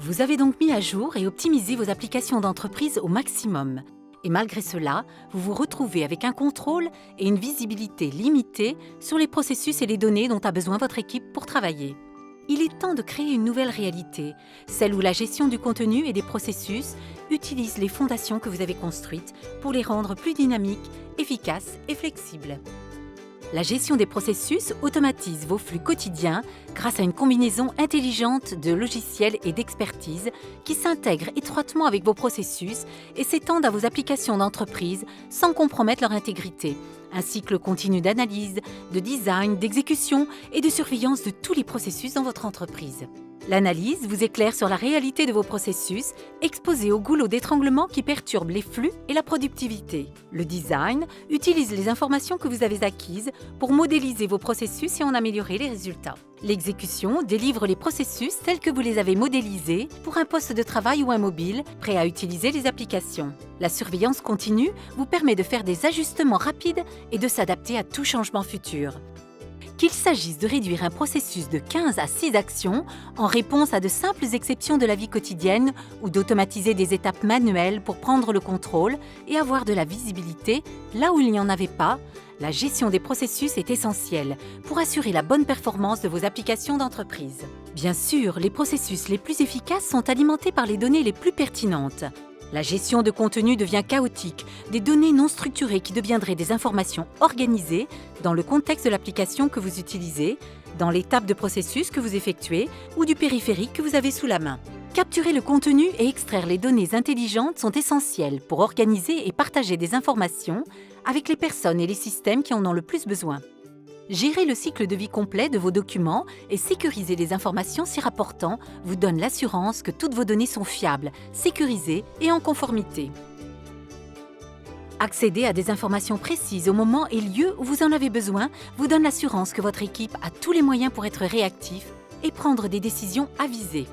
Vous avez donc mis à jour et optimisé vos applications d'entreprise au maximum. Et malgré cela, vous vous retrouvez avec un contrôle et une visibilité limitée sur les processus et les données dont a besoin votre équipe pour travailler. Il est temps de créer une nouvelle réalité, celle où la gestion du contenu et des processus utilise les fondations que vous avez construites pour les rendre plus dynamiques, efficaces et flexibles. La gestion des processus automatise vos flux quotidiens grâce à une combinaison intelligente de logiciels et d'expertise qui s'intègrent étroitement avec vos processus et s'étendent à vos applications d'entreprise sans compromettre leur intégrité. Un cycle continu d'analyse, de design, d'exécution et de surveillance de tous les processus dans votre entreprise. L'analyse vous éclaire sur la réalité de vos processus, exposés au goulot d'étranglement qui perturbe les flux et la productivité. Le design utilise les informations que vous avez acquises pour modéliser vos processus et en améliorer les résultats. L'exécution délivre les processus tels que vous les avez modélisés pour un poste de travail ou un mobile prêt à utiliser les applications. La surveillance continue vous permet de faire des ajustements rapides et de s'adapter à tout changement futur. Qu'il s'agisse de réduire un processus de 15 à 6 actions en réponse à de simples exceptions de la vie quotidienne ou d'automatiser des étapes manuelles pour prendre le contrôle et avoir de la visibilité là où il n'y en avait pas, la gestion des processus est essentielle pour assurer la bonne performance de vos applications d'entreprise. Bien sûr, les processus les plus efficaces sont alimentés par les données les plus pertinentes. La gestion de contenu devient chaotique, des données non structurées qui deviendraient des informations organisées dans le contexte de l'application que vous utilisez, dans l'étape de processus que vous effectuez ou du périphérique que vous avez sous la main. Capturer le contenu et extraire les données intelligentes sont essentiels pour organiser et partager des informations avec les personnes et les systèmes qui en ont le plus besoin. Gérer le cycle de vie complet de vos documents et sécuriser les informations s'y rapportant vous donne l'assurance que toutes vos données sont fiables, sécurisées et en conformité. Accéder à des informations précises au moment et lieu où vous en avez besoin vous donne l'assurance que votre équipe a tous les moyens pour être réactif et prendre des décisions avisées.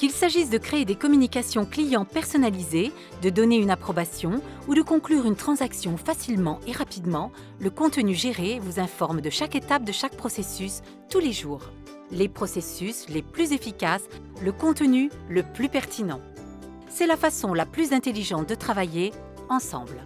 Qu'il s'agisse de créer des communications clients personnalisées, de donner une approbation ou de conclure une transaction facilement et rapidement, le contenu géré vous informe de chaque étape de chaque processus tous les jours. Les processus les plus efficaces, le contenu le plus pertinent. C'est la façon la plus intelligente de travailler ensemble.